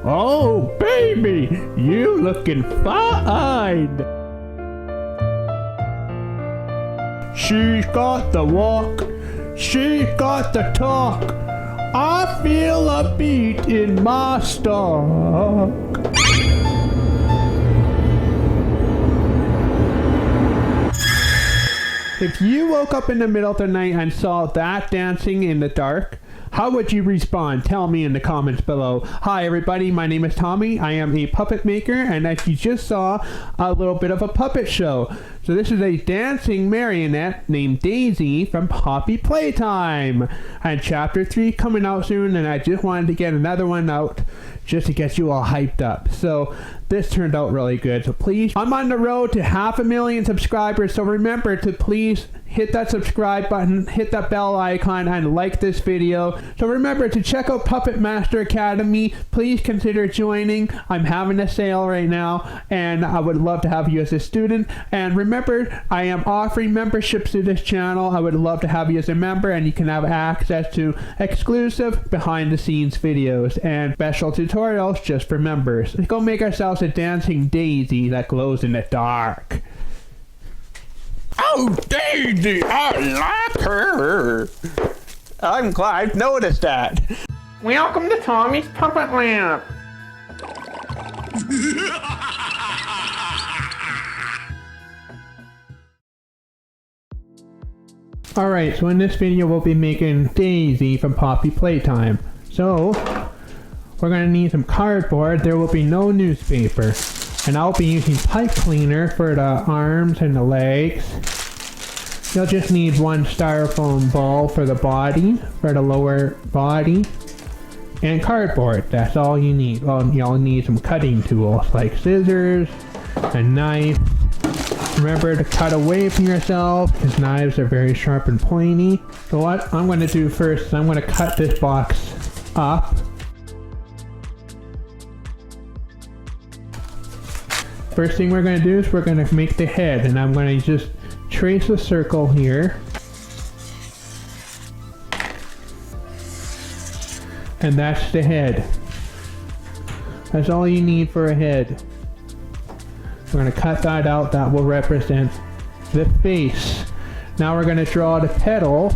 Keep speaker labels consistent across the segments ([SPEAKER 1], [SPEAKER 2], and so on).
[SPEAKER 1] Oh, baby, you looking fine. She's got the walk, she's got the talk. I feel a beat in my stomach. If you woke up in the middle of the night and saw that dancing in the dark, how would you respond? Tell me in the comments below. Hi everybody, my name is Tommy. I am a puppet maker, and as you just saw, a little bit of a puppet show. So this is a dancing marionette named Daisy from Poppy Playtime. And chapter 3 coming out soon, and I just wanted to get another one out just to get you all hyped up. So this turned out really good. So please, I'm on the road to 500,000 subscribers, so remember to please hit that subscribe button, hit that bell icon, and like this video. So remember to check out Puppet Master Academy. Please consider joining. I'm having a sale right now, and I would love to have you as a student. And remember, I am offering memberships to this channel. I would love to have you as a member, and you can have access to exclusive behind the scenes videos and special tutorials just for members. Let's go make ourselves a dancing Daisy that glows in the dark.
[SPEAKER 2] Oh, Daisy, I like her. I'm glad I've noticed that.
[SPEAKER 3] Welcome to Tommy's Puppet Lab.
[SPEAKER 1] Alright, so in this video we'll be making Daisy from Poppy Playtime. So, we're going to need some cardboard. There will be no newspaper. And I'll be using pipe cleaner for the arms and the legs. You'll just need one styrofoam ball for the body, for the lower body. And cardboard, that's all you need. Well, you'll need some cutting tools like scissors, a knife. Remember to cut away from yourself, because knives are very sharp and pointy. So what I'm going to do first is I'm going to cut this box up. First thing we're going to do is we're going to make the head, and I'm going to just trace a circle here. And that's the head. That's all you need for a head. We're going to cut that out. That will represent the face. Now we're going to draw the petals,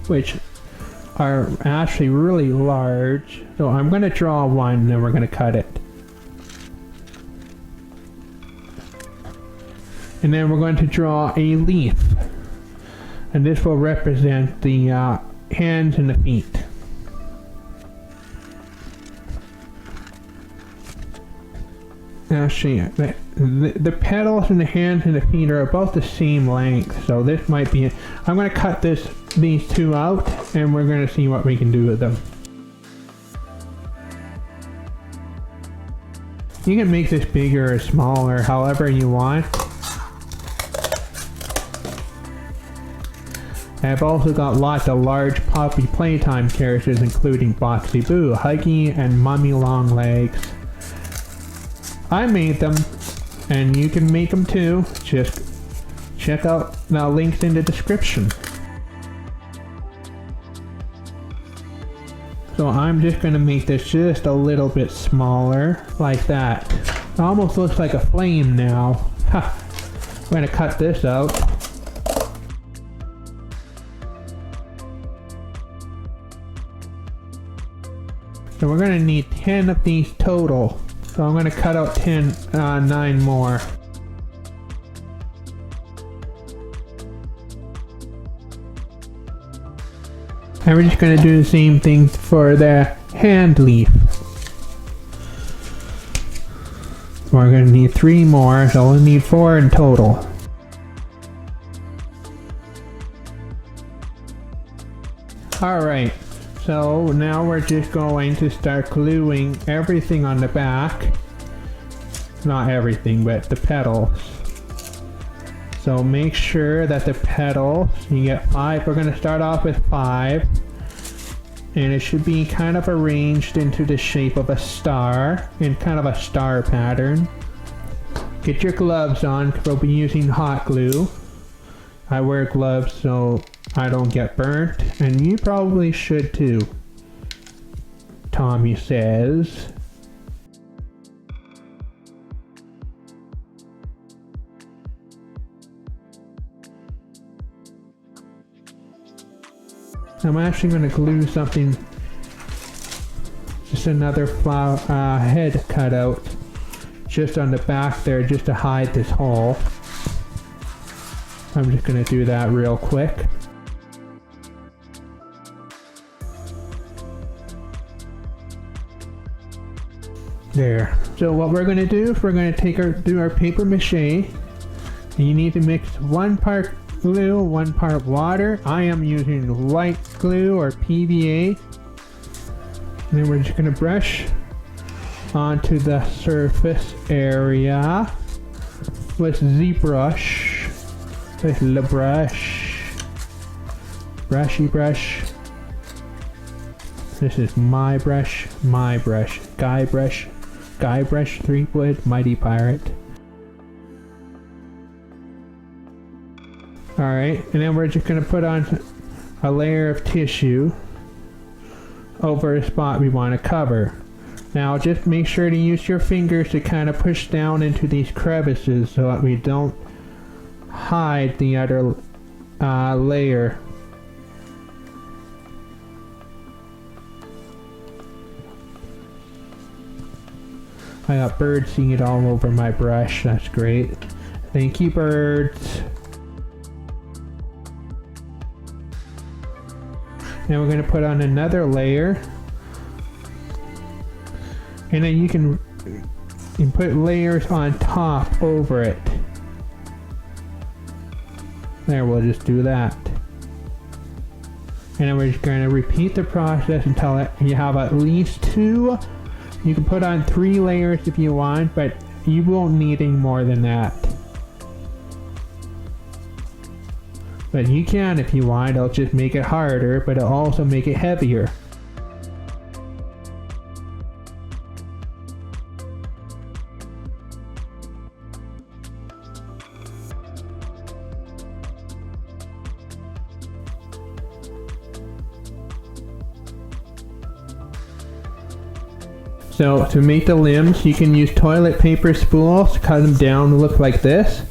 [SPEAKER 1] which are actually really large. So I'm going to draw one, and then we're going to cut it. And then we're going to draw a leaf. And this will represent the hands and the feet. Actually, the petals and the hands and the feet are about the same length. So this might be it. I'm going to cut these two out, and we're going to see what we can do with them. You can make this bigger or smaller, however you want. I've also got lots of large Poppy Playtime characters, including Boxy Boo, Huggy, and Mummy Longlegs. I made them, and you can make them too. Just check out the links in the description. So I'm just going to make this just a little bit smaller, like that. It almost looks like a flame now. I'm going to cut this out. So we're going to need 10 of these total. So I'm going to cut out 9 more. And we're just going to do the same thing for the hand leaf. We're going to need 3 more, so we'll need 4 in total. Alright. So now we're just going to start gluing everything on the back. Not everything, but the petals. So make sure that the petals, you get 5. We're going to start off with 5. And it should be kind of arranged into the shape of a star, in kind of a star pattern. Get your gloves on, because we'll be using hot glue. I wear gloves so I don't get burnt, and you probably should too. Tommy says. I'm actually going to glue something, just another flower head cutout, just on the back there, just to hide this hole. I'm just going to do that real quick. There. So what we're going to do is we're going to do our paper mache. And you need to mix 1 part glue, 1 part water. I am using white glue or PVA. And then we're just going to brush onto the surface area with the brush. With the brush. Brushy brush. This is my brush, guy brush, 3-wood, mighty pirate. Alright, and then we're just going to put on a layer of tissue over the spot we want to cover. Now just make sure to use your fingers to kind of push down into these crevices so that we don't hide the other layer. I got bird seed all over my brush, that's great. Thank you, birds. Now we're going to put on another layer. And then you can put layers on top over it. There, we'll just do that. And then we're just going to repeat the process until you have at least 2. You can put on 3 layers if you want, but you won't need any more than that. But you can if you want. It'll just make it harder, but it'll also make it heavier. So to make the limbs, you can use toilet paper spools to cut them down to look like this.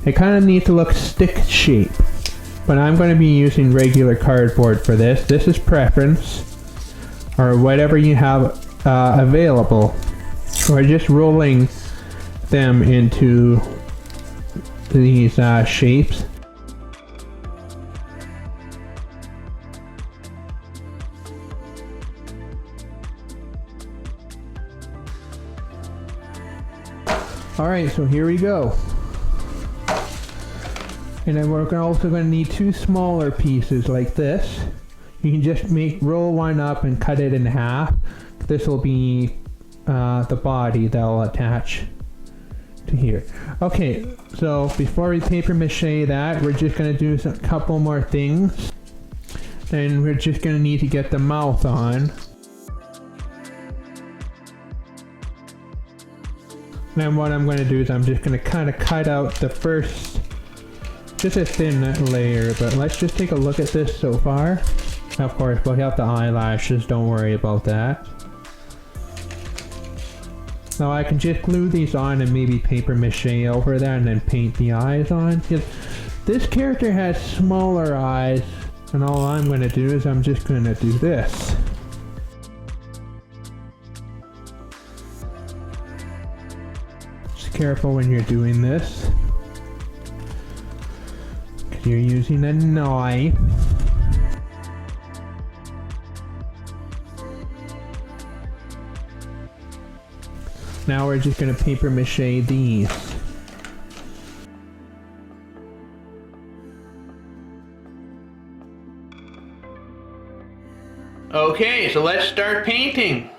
[SPEAKER 1] It kind of needs to look stick shape, but I'm going to be using regular cardboard for this. This is preference, or whatever you have available. Or just rolling them into these shapes. Alright, so here we go. And then we're also going to need 2 smaller pieces like this. You can just roll one up and cut it in half. This will be the body that will attach to here. Okay, so before we paper mache that, we're just going to do a couple more things. Then we're just going to need to get the mouth on. Then what I'm going to do is I'm just going to kind of cut out the first, just a thin layer, but let's just take a look at this so far. Of course, we'll have the eyelashes, don't worry about that. Now I can just glue these on and maybe paper mache over that and then paint the eyes on. This character has smaller eyes, and all I'm going to do is I'm just going to do this. Careful when you're doing this, because you're using a knife. Now we're just going to paper mache these.
[SPEAKER 3] Okay, so let's start painting.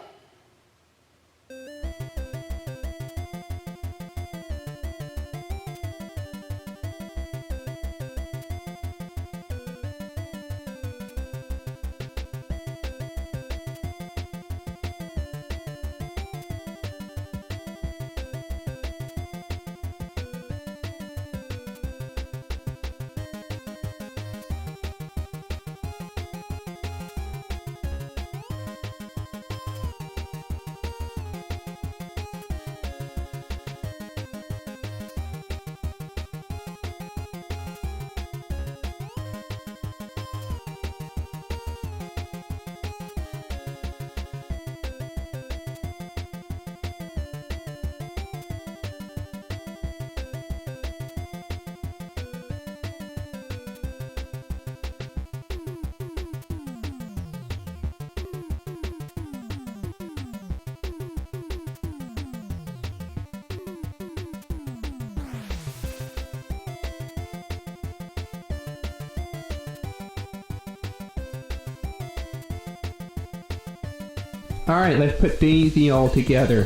[SPEAKER 1] Alright, let's put Daisy all together.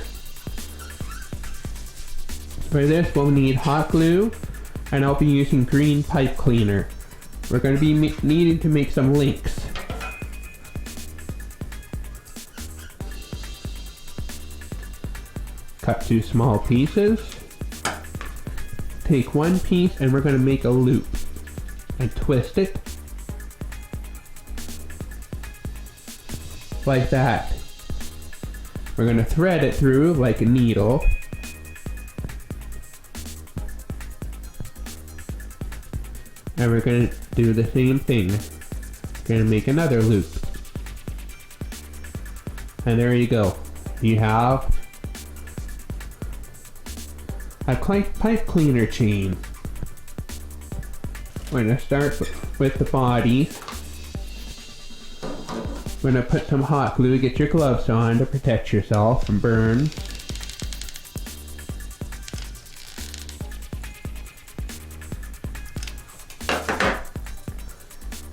[SPEAKER 1] For this, we'll need hot glue, and I'll be using green pipe cleaner. We're going to be needing to make some links. Cut 2 small pieces. Take one piece and we're going to make a loop and twist it like that. We're going to thread it through like a needle. And we're going to do the same thing. Going to make another loop. And there you go. You have a pipe cleaner chain. We're going to start with the body. We're going to put some hot glue. Get your gloves on to protect yourself from burns.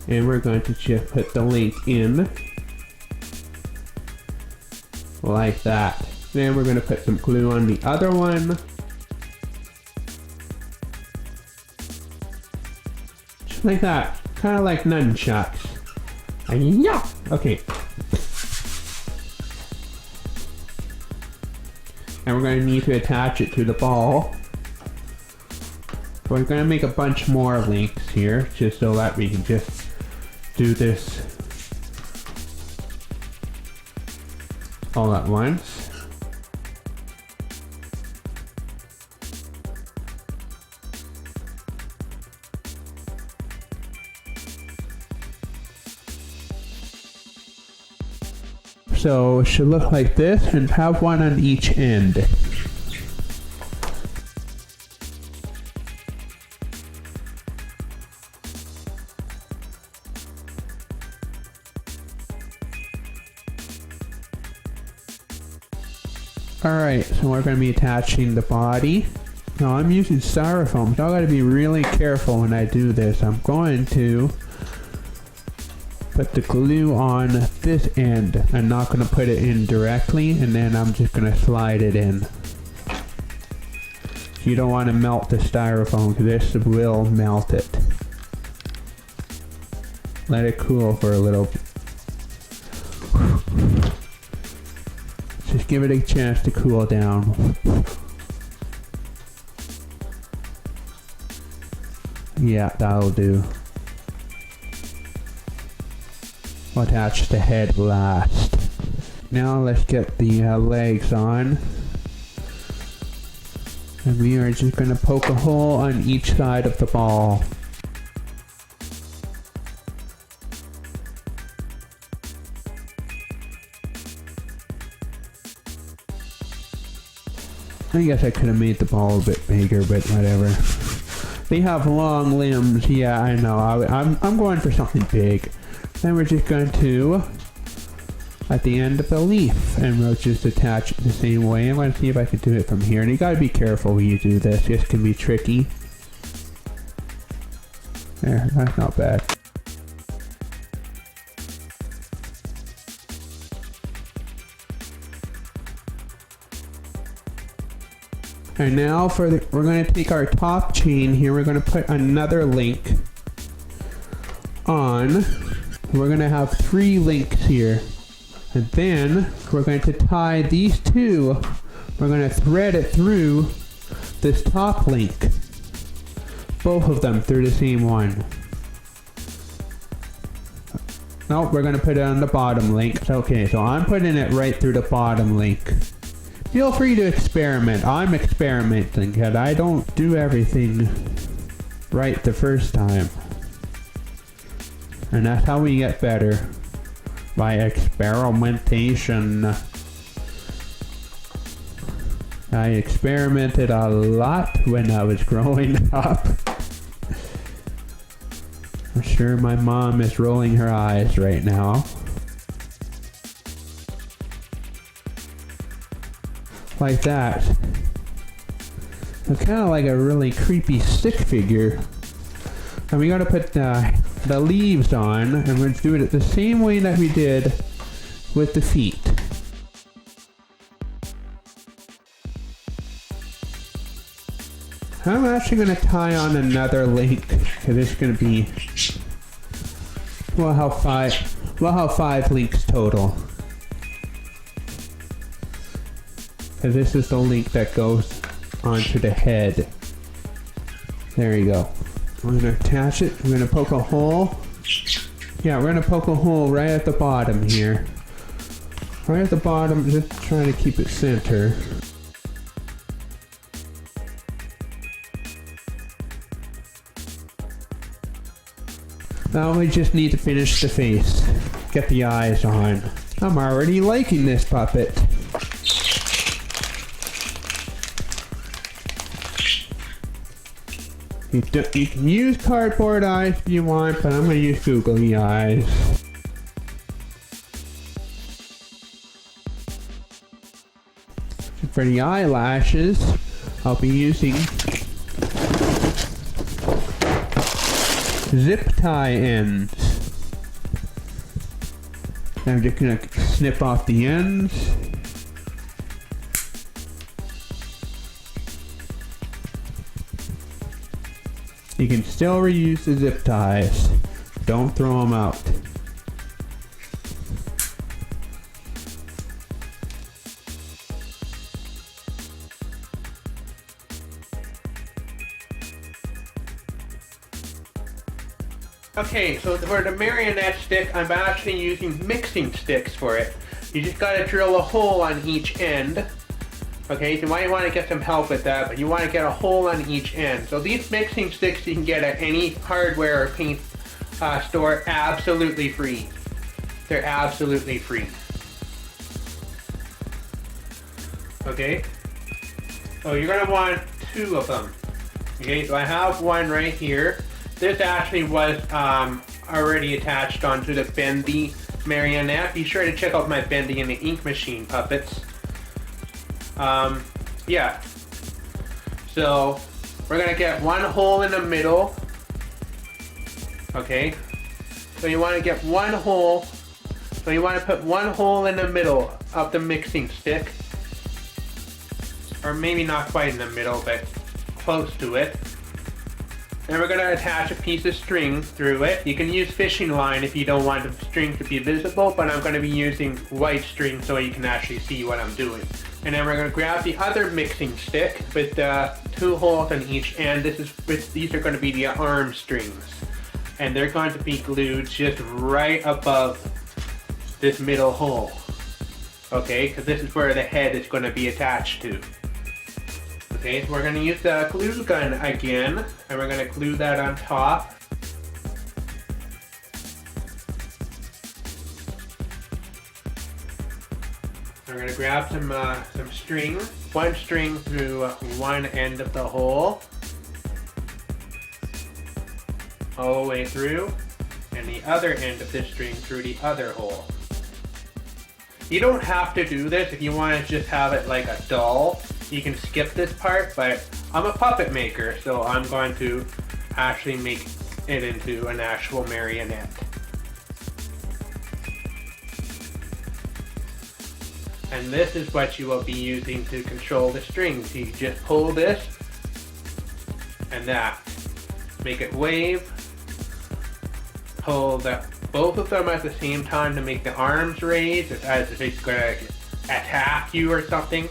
[SPEAKER 1] And we're going to just put the link in like that. Then we're going to put some glue on the other one. Just like that. Kind of like nunchucks. Yeah. Okay. And we're going to need to attach it to the ball. We're going to make a bunch more links here, just so that we can just do this all at once. So it should look like this and have one on each end. Alright, so we're going to be attaching the body. Now I'm using styrofoam, so I got to be really careful when I do this. I'm going to put the glue on this end. I'm not going to put it in directly, and then I'm just going to slide it in. You don't want to melt the styrofoam, because this will melt it. Let it cool for a little bit. Just give it a chance to cool down. Yeah, that'll do. We'll attach the head last. Now let's get the legs on. And we are just going to poke a hole on each side of the ball. I guess I could have made the ball a bit bigger, but whatever. They have long limbs. Yeah, I know. I'm going for something big. Then we're just going to, at the end of the leaf, and we'll just attach it the same way. I'm going to see if I can do it from here. And you got to be careful when you do this. This can be tricky. There, that's not bad. And now we're going to take our top chain here. We're going to put another link on. We're going to have 3 links here. And then we're going to tie these 2. We're going to thread it through this top link. Both of them through the same one. No, we're going to put it on the bottom link. Okay, so I'm putting it right through the bottom link. Feel free to experiment. I'm experimenting because I don't do everything right the first time. And that's how we get better. By experimentation. I experimented a lot when I was growing up. I'm sure my mom is rolling her eyes right now. Like that. So kind of like a really creepy stick figure. And we gotta put the leaves on, and we're gonna do it the same way that we did with the feet. I'm actually going to tie on another link, because it's going to be, we'll have five links total. Because this is the link that goes onto the head. There you go. We're going to attach it. We're going to poke a hole. Yeah, we're going to poke a hole right at the bottom here. Right at the bottom, just trying to keep it center. Now we just need to finish the face. Get the eyes on. I'm already liking this puppet. You can use cardboard eyes if you want, but I'm going to use googly eyes. For the eyelashes, I'll be using zip tie ends. I'm just going to snip off the ends. You can still reuse the zip ties. Don't throw them out.
[SPEAKER 3] Okay, so for the marionette stick, I'm actually using mixing sticks for it. You just gotta drill a hole on each end. Okay, so you might want to get some help with that, but you want to get a hole on each end. So these mixing sticks you can get at any hardware or paint store absolutely free. They're absolutely free. Okay, so you're gonna want 2 of them. Okay, so I have one right here. This actually was already attached onto the bendy marionette. Be sure to check out my bendy and the ink machine puppets. Yeah. So we're gonna get one hole in the middle. Okay. So you want to get one hole. So you want to put one hole in the middle of the mixing stick. Or maybe not quite in the middle, but close to it. And we're going to attach a piece of string through it. You can use fishing line if you don't want the string to be visible, but I'm going to be using white string so you can actually see what I'm doing. And then we're going to grab the other mixing stick with 2 holes on each end. These are going to be the arm strings. And they're going to be glued just right above this middle hole. Okay, because this is where the head is going to be attached to. Okay, so we're going to use the glue gun again, and we're going to glue that on top. We're going to grab some string, one string through one end of the hole, all the way through, and the other end of this string through the other hole. You don't have to do this if you want to just have it like a doll. You can skip this part, but I'm a puppet maker, so I'm going to actually make it into an actual marionette. And this is what you will be using to control the strings. You just pull this and that. Make it wave. Pull both of them at the same time to make the arms raise as if it's going to attack you or something.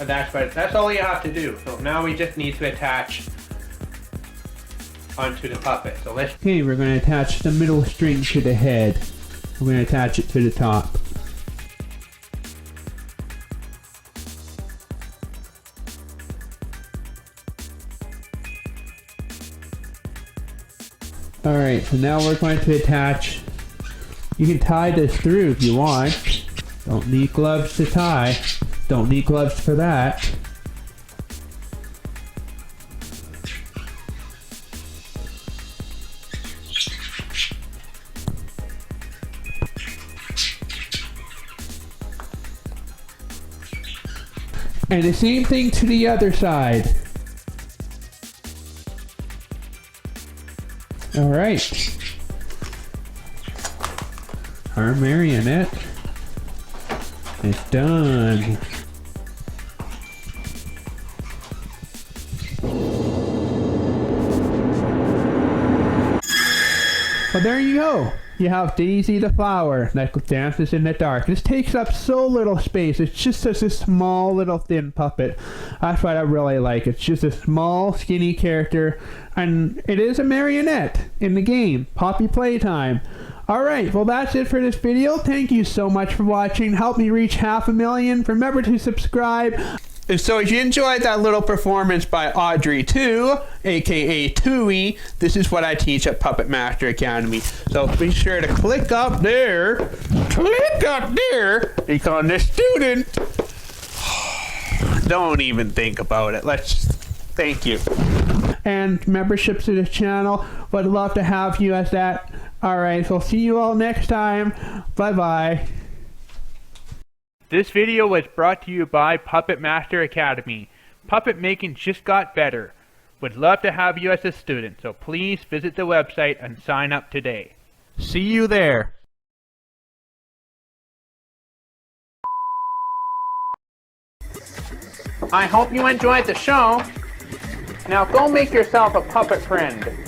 [SPEAKER 3] And that's all you have to do. So now we just need to attach onto the puppet. So let's.
[SPEAKER 1] Okay, we're going to attach the middle string to the head. We're going to attach it to the top. Alright, so now we're going to attach. You can tie this through if you want. Don't need gloves to tie. Don't need gloves for that. And the same thing to the other side. All right. Our marionette is done. Well, there you go. You have Daisy the flower that dances in the dark. This takes up so little space. It's just such a small little thin puppet. That's what I really like. It's just a small skinny character, and it is a marionette in the game, Poppy Playtime. Alright, well that's it for this video. Thank you so much for watching. Help me reach 500,000. Remember to subscribe. So if you enjoyed that little performance by Audrey 2, aka Tui, this is what I teach at Puppet Master Academy. So be sure to click up there, because the student, don't even think about it. Thank you. And memberships to this channel, would love to have you as that. Alright, so see you all next time. Bye bye. This video was brought to you by Puppet Master Academy. Puppet making just got better. Would love to have you as a student, so please visit the website and sign up today. See you there.
[SPEAKER 3] I hope you enjoyed the show. Now go make yourself a puppet friend.